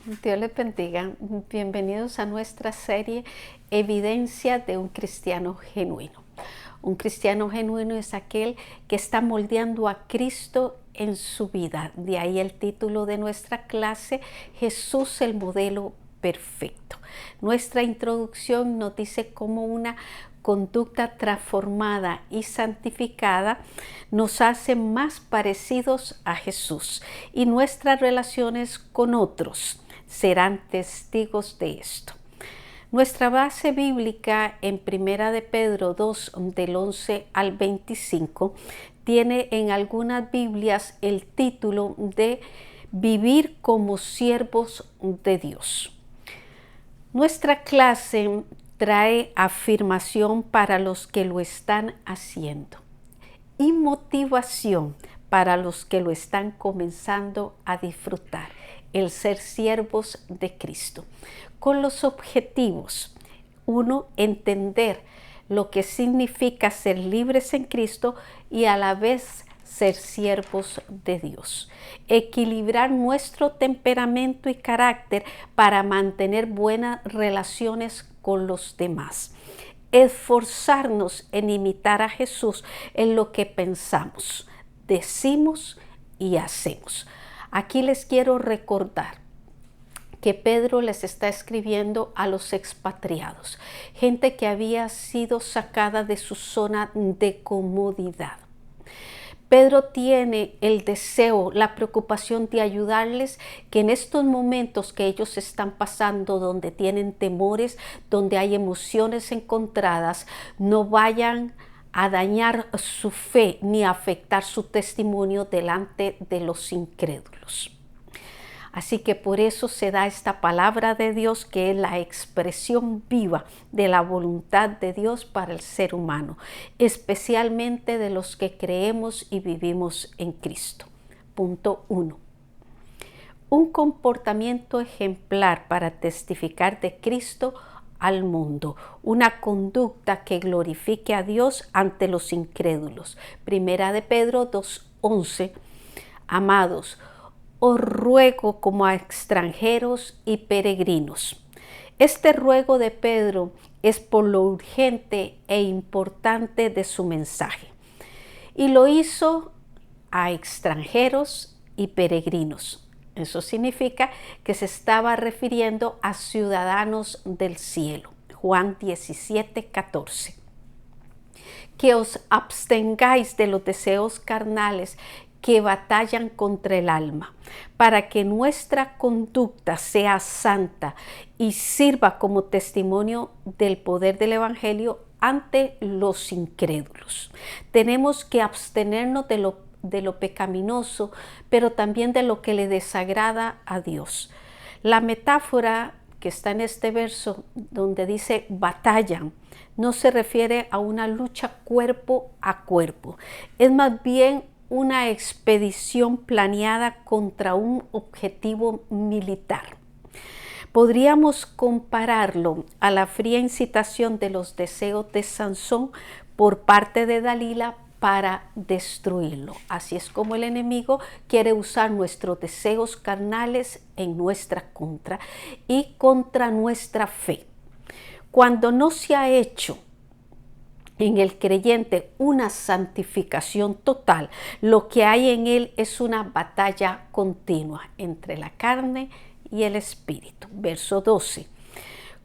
Dios les bendiga. Bienvenidos a nuestra serie Evidencia de un cristiano genuino. Un cristiano genuino es aquel que está moldeando a Cristo en su vida. De ahí el título de nuestra clase, Jesús el modelo perfecto. Nuestra introducción nos dice cómo una conducta transformada y santificada nos hace más parecidos a Jesús, y nuestras relaciones con otros serán testigos de esto. Nuestra base bíblica en 1 de Pedro 2, del 11 al 25, tiene en algunas Biblias el título de Vivir como siervos de Dios. Nuestra clase trae afirmación para los que lo están haciendo y motivación para los que lo están comenzando a disfrutar, el ser siervos de Cristo, con los objetivos: 1, entender lo que significa ser libres en Cristo y a la vez ser siervos de Dios. Equilibrar nuestro temperamento y carácter para mantener buenas relaciones con los demás. Esforzarnos en imitar a Jesús en lo que pensamos, decimos y hacemos. Aquí les quiero recordar que Pedro les está escribiendo a los expatriados, gente que había sido sacada de su zona de comodidad. Pedro tiene el deseo, la preocupación de ayudarles, que en estos momentos que ellos están pasando, donde tienen temores, donde hay emociones encontradas, no vayan a dañar su fe ni a afectar su testimonio delante de los incrédulos. Así que por eso se da esta palabra de Dios, que es la expresión viva de la voluntad de Dios para el ser humano, especialmente de los que creemos y vivimos en Cristo. Punto 1. Un comportamiento ejemplar para testificar de Cristo al mundo, una conducta que glorifique a Dios ante los incrédulos. 1 de Pedro 2:11. Amados, os ruego como a extranjeros y peregrinos. Este ruego de Pedro es por lo urgente e importante de su mensaje, y lo hizo a extranjeros y peregrinos. Eso significa que se estaba refiriendo a ciudadanos del cielo. Juan 17:14. Que os abstengáis de los deseos carnales que batallan contra el alma, para que nuestra conducta sea santa y sirva como testimonio del poder del Evangelio ante los incrédulos. Tenemos que abstenernos de lo pecaminoso, pero también de lo que le desagrada a Dios. La metáfora que está en este verso, donde dice batallan, no se refiere a una lucha cuerpo a cuerpo, es más bien una expedición planeada contra un objetivo militar. Podríamos compararlo a la fría incitación de los deseos de Sansón por parte de Dalila para destruirlo. Así es como el enemigo quiere usar nuestros deseos carnales en nuestra contra y contra nuestra fe. Cuando no se ha hecho en el creyente una santificación total, lo que hay en él es una batalla continua entre la carne y el Espíritu. Verso 12.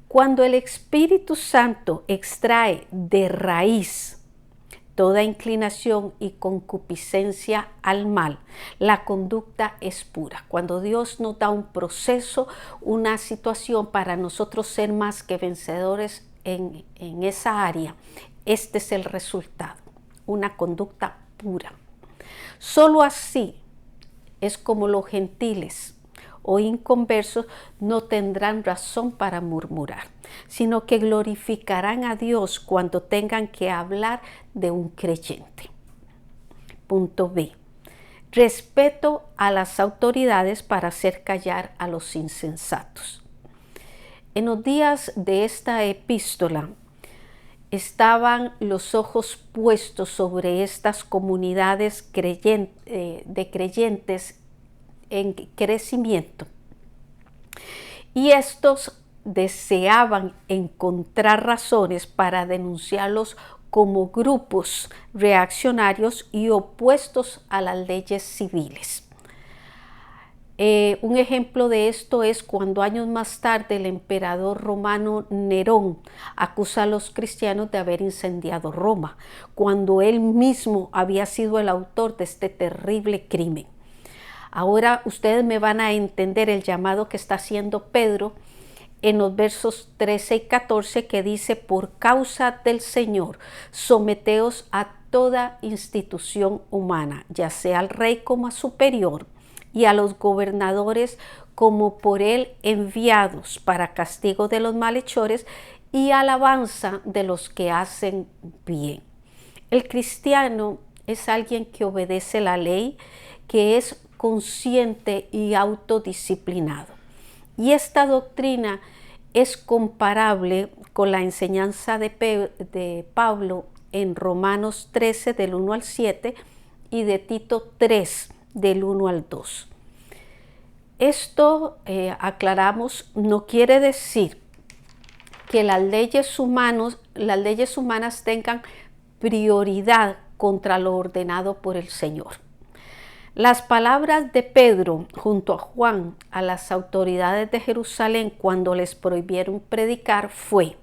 Cuando el Espíritu Santo extrae de raíz toda inclinación y concupiscencia al mal, la conducta es pura. Cuando Dios nos da un proceso, una situación para nosotros ser más que vencedores en esa área, este es el resultado, una conducta pura. Solo así es como los gentiles o inconversos no tendrán razón para murmurar, sino que glorificarán a Dios cuando tengan que hablar de un creyente. Punto B. Respeto a las autoridades para hacer callar a los insensatos. En los días de esta epístola, estaban los ojos puestos sobre estas comunidades de creyentes en crecimiento, y estos deseaban encontrar razones para denunciarlos como grupos reaccionarios y opuestos a las leyes civiles. Un ejemplo de esto es cuando años más tarde el emperador romano Nerón acusa a los cristianos de haber incendiado Roma, cuando él mismo había sido el autor de este terrible crimen. Ahora ustedes me van a entender el llamado que está haciendo Pedro en los versos 13 y 14, que dice: por causa del Señor, someteos a toda institución humana, ya sea al rey como a superior, y a los gobernadores como por él enviados, para castigo de los malhechores y alabanza de los que hacen bien. El cristiano es alguien que obedece la ley, que es consciente y autodisciplinado. Y esta doctrina es comparable con la enseñanza de Pablo en Romanos 13 del 1 al 7 y de Tito 3 del 1 al 2. Esto, aclaramos, no quiere decir que las leyes humanas tengan prioridad contra lo ordenado por el Señor. Las palabras de Pedro junto a Juan a las autoridades de Jerusalén cuando les prohibieron predicar fue: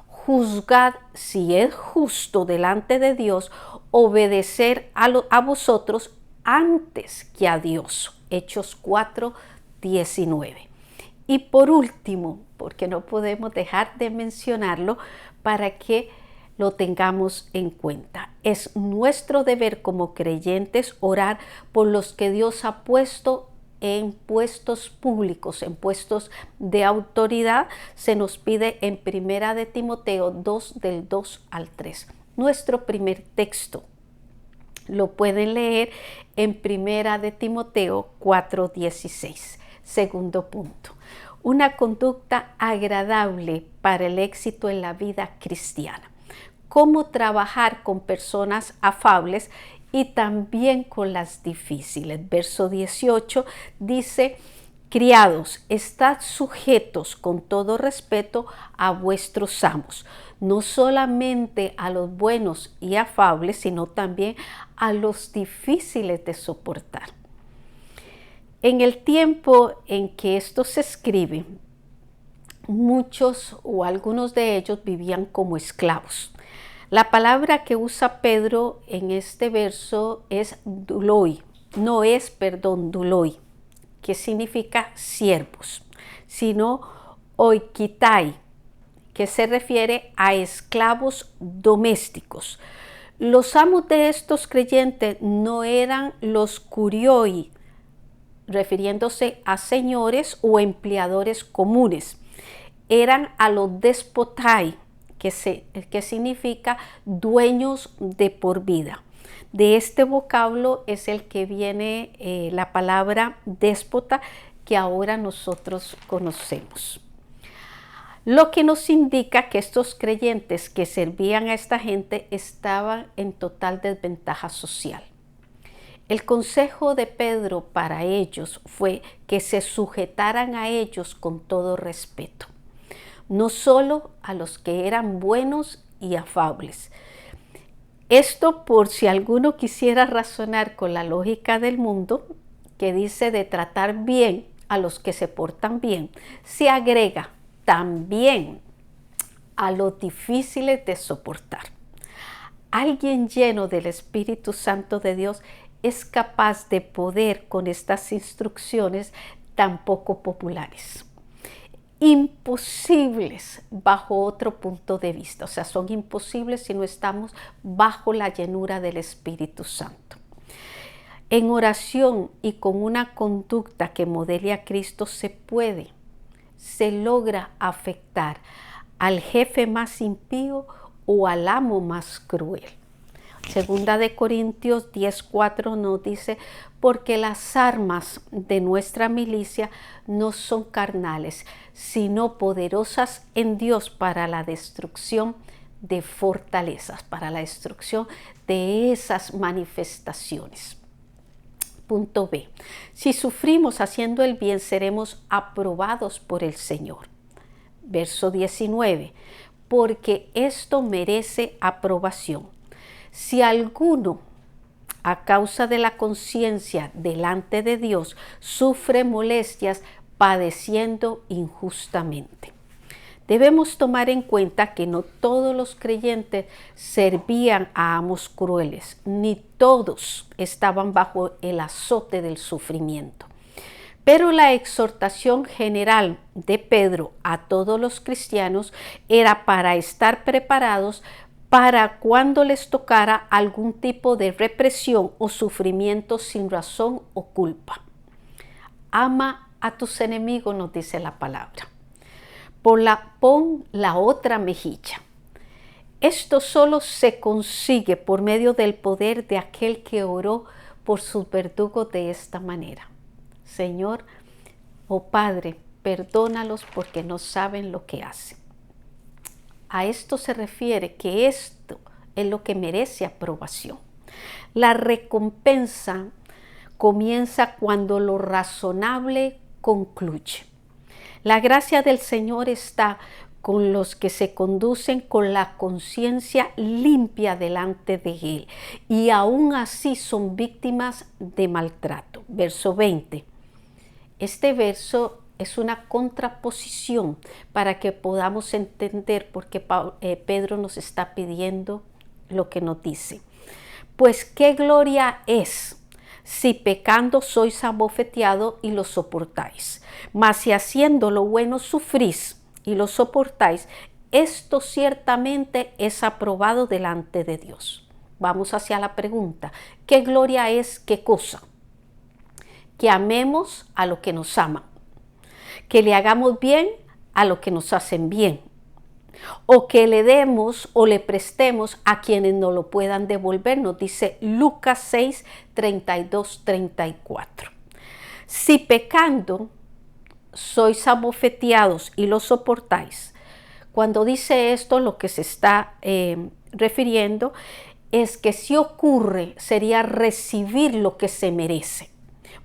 juzgad si es justo delante de Dios obedecer a vosotros antes que a Dios. Hechos 4:19. Y por último, porque no podemos dejar de mencionarlo para que lo tengamos en cuenta, es nuestro deber como creyentes orar por los que Dios ha puesto en puestos públicos, en puestos de autoridad. Se nos pide en 1 de Timoteo 2 del 2 al 3. Nuestro primer texto lo pueden leer en 1 de Timoteo 4:16. Segundo punto: una conducta agradable para el éxito en la vida cristiana. Cómo trabajar con personas afables y también con las difíciles. Verso 18 dice: criados, estad sujetos con todo respeto a vuestros amos, no solamente a los buenos y afables, sino también a los difíciles de soportar. En el tiempo en que esto se escribe, muchos o algunos de ellos vivían como esclavos. La palabra que usa Pedro en este verso es duloi, duloi, que significa siervos, sino oikitai, que se refiere a esclavos domésticos. Los amos de estos creyentes no eran los kurioi, refiriéndose a señores o empleadores comunes, eran a los despotai, que significa dueños de por vida. De este vocablo es el que viene la palabra déspota, que ahora nosotros conocemos. Lo que nos indica que estos creyentes que servían a esta gente estaban en total desventaja social. El consejo de Pedro para ellos fue que se sujetaran a ellos con todo respeto, no solo a los que eran buenos y afables. Esto por si alguno quisiera razonar con la lógica del mundo, que dice de tratar bien a los que se portan bien, se agrega también a los difíciles de soportar. Alguien lleno del Espíritu Santo de Dios es capaz de poder con estas instrucciones tan poco populares, imposibles bajo otro punto de vista. O sea, son imposibles si no estamos bajo la llenura del Espíritu Santo. En oración y con una conducta que modele a Cristo se logra afectar al jefe más impío o al amo más cruel. Segunda de Corintios 10:4 nos dice: porque las armas de nuestra milicia no son carnales, sino poderosas en Dios para la destrucción de fortalezas, para la destrucción de esas manifestaciones. punto B. Si sufrimos haciendo el bien, seremos aprobados por el Señor. Verso 19. Porque esto merece aprobación. Si alguno, a causa de la conciencia delante de Dios, sufre molestias padeciendo injustamente. Debemos tomar en cuenta que no todos los creyentes servían a amos crueles, ni todos estaban bajo el azote del sufrimiento. Pero la exhortación general de Pedro a todos los cristianos era para estar preparados para cuando les tocara algún tipo de represión o sufrimiento sin razón o culpa. Ama a tus enemigos, nos dice la palabra. Pon la otra mejilla. Esto solo se consigue por medio del poder de aquel que oró por sus verdugos de esta manera. Señor, oh Padre, perdónalos porque no saben lo que hacen. A esto se refiere que esto es lo que merece aprobación. La recompensa comienza cuando lo razonable concluye. La gracia del Señor está con los que se conducen con la conciencia limpia delante de Él y aún así son víctimas de maltrato. Verso 20. Este verso es una contraposición para que podamos entender por qué Pedro nos está pidiendo lo que nos dice. Pues qué gloria es si pecando sois abofeteados y lo soportáis. Mas si haciendo lo bueno sufrís y lo soportáis, esto ciertamente es aprobado delante de Dios. Vamos hacia la pregunta. ¿Qué gloria es qué cosa? Que amemos a los que nos aman. Que le hagamos bien a los que nos hacen bien. O que le demos o le prestemos a quienes no lo puedan devolver, nos dice Lucas 6, 32, 34. Si pecando sois abofeteados y lo soportáis, cuando dice esto lo que se está refiriendo es que si ocurre sería recibir lo que se merece,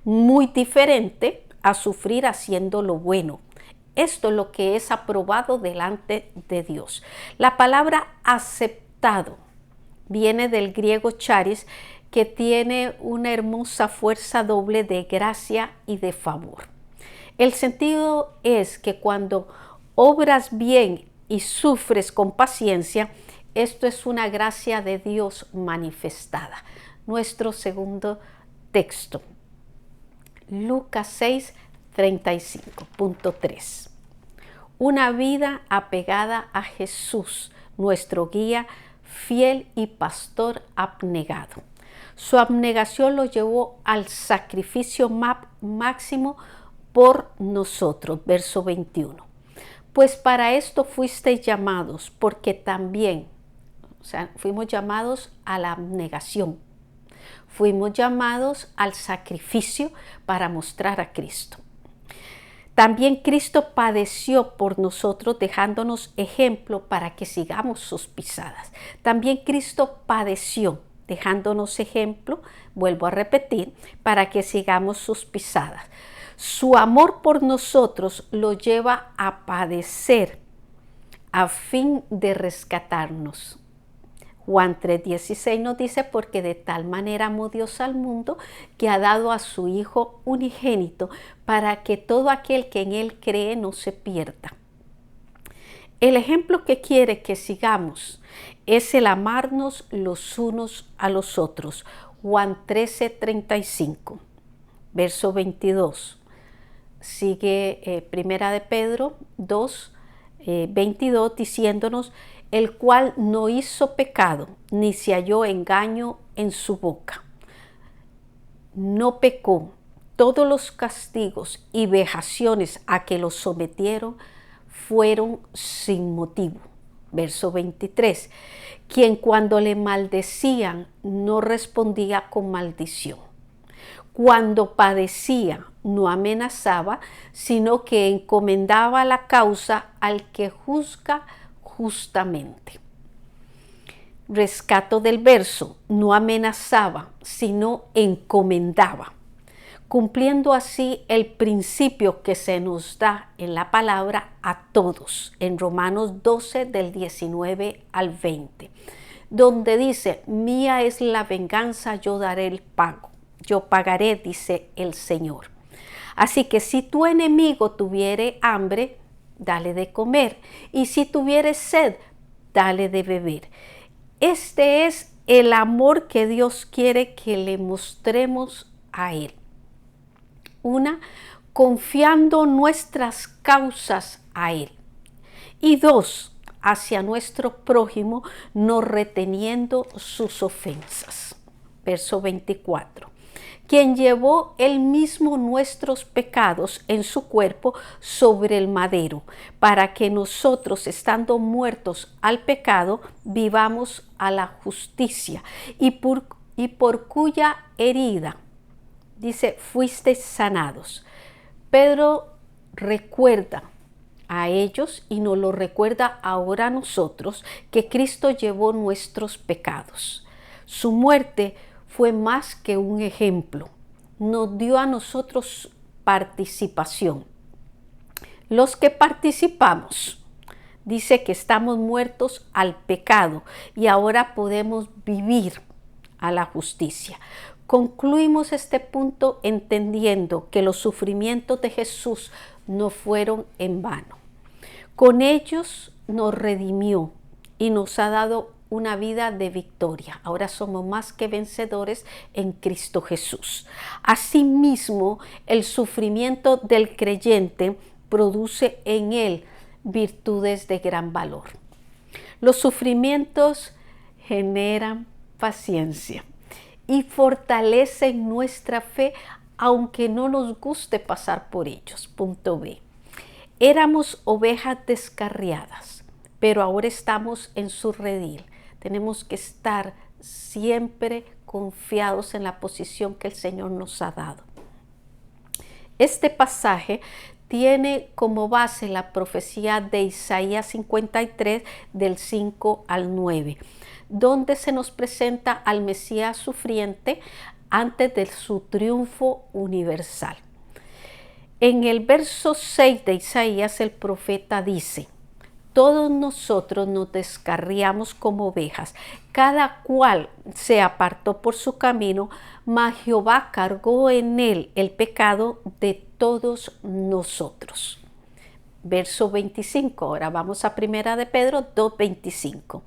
muy diferente a sufrir haciendo lo bueno. Esto es lo que es aprobado delante de Dios. La palabra aceptado viene del griego charis, que tiene una hermosa fuerza doble de gracia y de favor. El sentido es que cuando obras bien y sufres con paciencia, esto es una gracia de Dios manifestada. Nuestro segundo texto, Lucas 6, 35.3. Una vida apegada a Jesús, nuestro guía, fiel y pastor abnegado. Su abnegación lo llevó al sacrificio máximo por nosotros. Verso 21. Pues para esto fuisteis llamados, porque también, fuimos llamados a la abnegación. Fuimos llamados al sacrificio para mostrar a Cristo. También Cristo padeció por nosotros, dejándonos ejemplo para que sigamos sus pisadas. También Cristo padeció, dejándonos ejemplo, vuelvo a repetir, para que sigamos sus pisadas. Su amor por nosotros lo lleva a padecer a fin de rescatarnos. Juan 3:16 nos dice, porque de tal manera amó Dios al mundo que ha dado a su Hijo unigénito para que todo aquel que en Él cree no se pierda. El ejemplo que quiere que sigamos es el amarnos los unos a los otros. Juan 13:35, verso 22. Sigue Primera de Pedro 2, 22 diciéndonos, el cual no hizo pecado, ni se halló engaño en su boca. No pecó. Todos los castigos y vejaciones a que lo sometieron fueron sin motivo. Verso 23. Quien cuando le maldecían no respondía con maldición. Cuando padecía no amenazaba, sino que encomendaba la causa al que juzga justamente. Rescato del verso, no amenazaba, sino encomendaba. cumpliendo así el principio que se nos da en la palabra a todos, en Romanos 12 del 19 al 20, donde dice: mía es la venganza, yo daré el pago, yo pagaré, dice el Señor. Así que si tu enemigo tuviere hambre, dale de comer, y si tuviere sed, dale de beber. Este es el amor que Dios quiere que le mostremos a Él. Una, confiando nuestras causas a Él. Y dos, hacia nuestro prójimo, no reteniendo sus ofensas. Verso 24. Quien llevó él mismo nuestros pecados en su cuerpo sobre el madero, para que nosotros, estando muertos al pecado, vivamos a la justicia, y por cuya herida, dice, fuisteis sanados. Pedro recuerda a ellos y nos lo recuerda ahora a nosotros, que Cristo llevó nuestros pecados. Su muerte fue más que un ejemplo, nos dio a nosotros participación. Los que participamos, dice que estamos muertos al pecado y ahora podemos vivir a la justicia. Concluimos este punto entendiendo que los sufrimientos de Jesús no fueron en vano. Con ellos nos redimió y nos ha dado una vida de victoria. Ahora somos más que vencedores en Cristo Jesús. Asimismo, el sufrimiento del creyente produce en él virtudes de gran valor. Los sufrimientos generan paciencia y fortalecen nuestra fe, aunque no nos guste pasar por ellos. Punto B. Éramos ovejas descarriadas, pero ahora estamos en su redil. Tenemos que estar siempre confiados en la posición que el Señor nos ha dado. Este pasaje tiene como base la profecía de Isaías 53 del 5 al 9, donde se nos presenta al Mesías sufriente antes de su triunfo universal. En el verso 6 de Isaías el profeta dice: todos nosotros nos descarriamos como ovejas, cada cual se apartó por su camino, mas Jehová cargó en él el pecado de todos nosotros. Verso 25, ahora vamos a 1 de Pedro 2:25.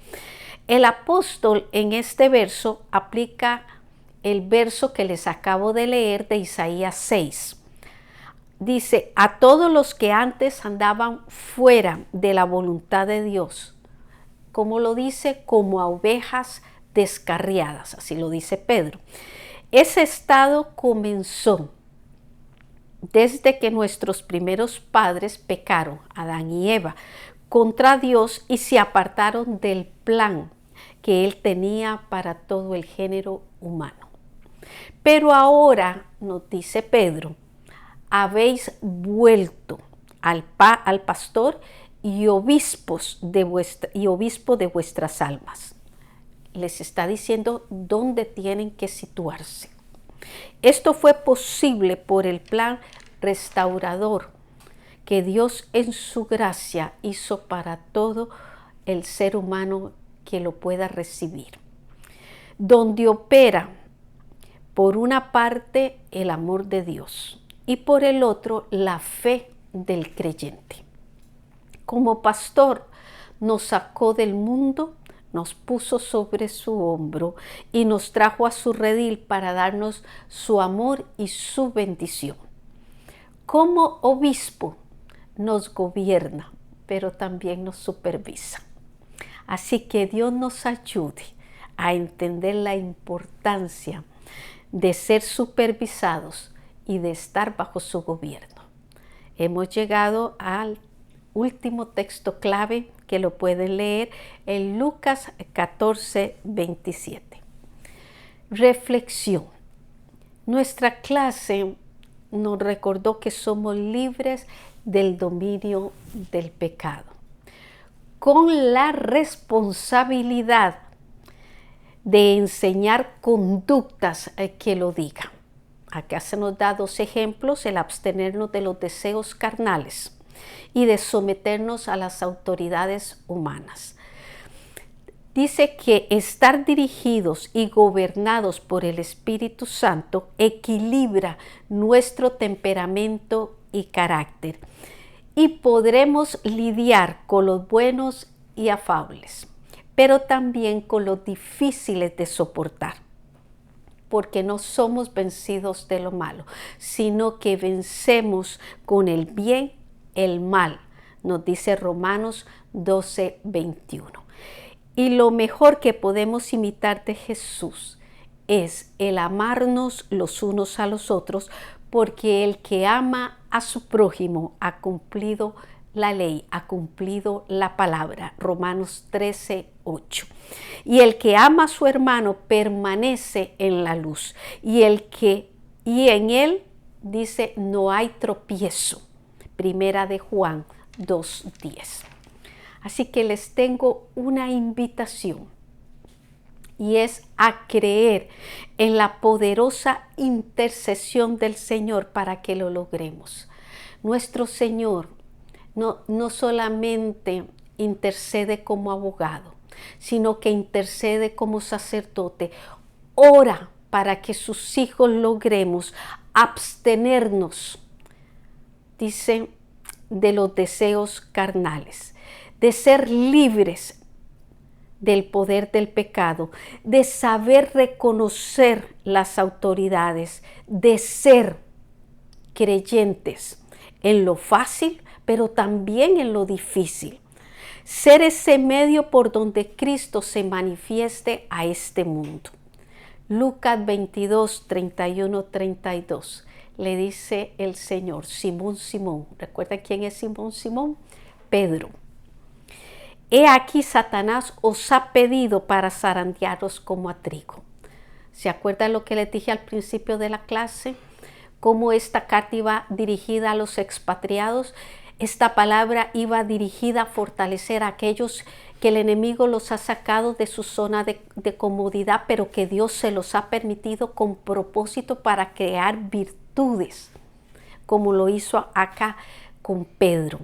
El apóstol en este verso aplica el verso que les acabo de leer de Isaías 6. Dice: a todos los que antes andaban fuera de la voluntad de Dios, como lo dice, como a ovejas descarriadas, así lo dice Pedro. Ese estado comenzó desde que nuestros primeros padres pecaron, Adán y Eva, contra Dios y se apartaron del plan que Él tenía para todo el género humano. Pero ahora, nos dice Pedro, habéis vuelto al pastor y obispo de vuestras almas. Les está diciendo dónde tienen que situarse. Esto fue posible por el plan restaurador que Dios en su gracia hizo para todo el ser humano que lo pueda recibir, donde opera por una parte el amor de Dios y por el otro la fe del creyente. Como pastor nos sacó del mundo, nos puso sobre su hombro y nos trajo a su redil para darnos su amor y su bendición. Como obispo nos gobierna, pero también nos supervisa. Así que Dios nos ayude a entender la importancia de ser supervisados y de estar bajo su gobierno. Hemos llegado al último texto clave que lo pueden leer en Lucas 14:27. Reflexión. Nuestra clase nos recordó que somos libres del dominio del pecado, con la responsabilidad de enseñar conductas que lo digan. Acá se nos da dos ejemplos: el abstenernos de los deseos carnales y de someternos a las autoridades humanas. Dice que estar dirigidos y gobernados por el Espíritu Santo equilibra nuestro temperamento y carácter, y podremos lidiar con los buenos y afables, pero también con los difíciles de soportar, porque no somos vencidos de lo malo, sino que vencemos con el bien el mal, nos dice Romanos 12:21. Y lo mejor que podemos imitar de Jesús es el amarnos los unos a los otros, porque el que ama a su prójimo ha cumplido la ley, ha cumplido la palabra. Romanos 13:8. Y el que ama a su hermano permanece en la luz, y en él, dice, no hay tropiezo. Primera de Juan 2:10. Así que les tengo una invitación, y es a creer en la poderosa intercesión del Señor para que lo logremos. Nuestro Señor no solamente intercede como abogado, sino que intercede como sacerdote. Ora para que sus hijos logremos abstenernos, dice, de los deseos carnales, de ser libres del poder del pecado, de saber reconocer las autoridades, de ser creyentes en lo fácil, pero también en lo difícil. Ser ese medio por donde Cristo se manifieste a este mundo. Lucas 22, 31, 32. Le dice el Señor: Simón, Simón. ¿Recuerda quién es Simón, Simón? Pedro. He aquí Satanás os ha pedido para zarandearos como a trigo. ¿Se acuerdan lo que les dije al principio de la clase? Cómo esta carta iba dirigida a los expatriados. Esta palabra iba dirigida a fortalecer a aquellos que el enemigo los ha sacado de su zona de comodidad, pero que Dios se los ha permitido con propósito para crear virtudes, como lo hizo acá con Pedro.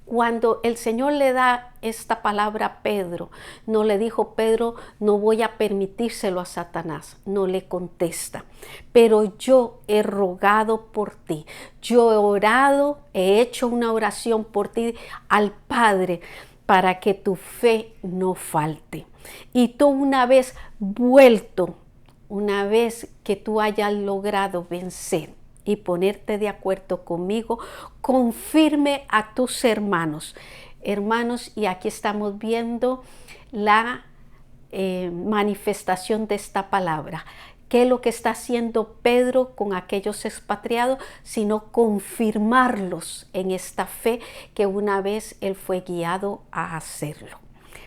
Cuando el Señor le da esta palabra a Pedro, no le dijo: Pedro, no voy a permitírselo a Satanás. No le contesta: pero yo he rogado por ti, yo he orado, he hecho una oración por ti al Padre para que tu fe no falte. Y tú, una vez vuelto, una vez que tú hayas logrado vencer y ponerte de acuerdo conmigo, confirme a tus hermanos. Hermanos, y aquí estamos viendo la manifestación de esta palabra. ¿Qué es lo que está haciendo Pedro con aquellos expatriados? Sino confirmarlos en esta fe que una vez él fue guiado a hacerlo.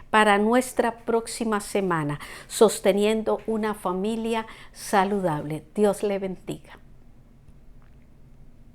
Para nuestra próxima semana, sosteniendo una familia saludable. Dios le bendiga.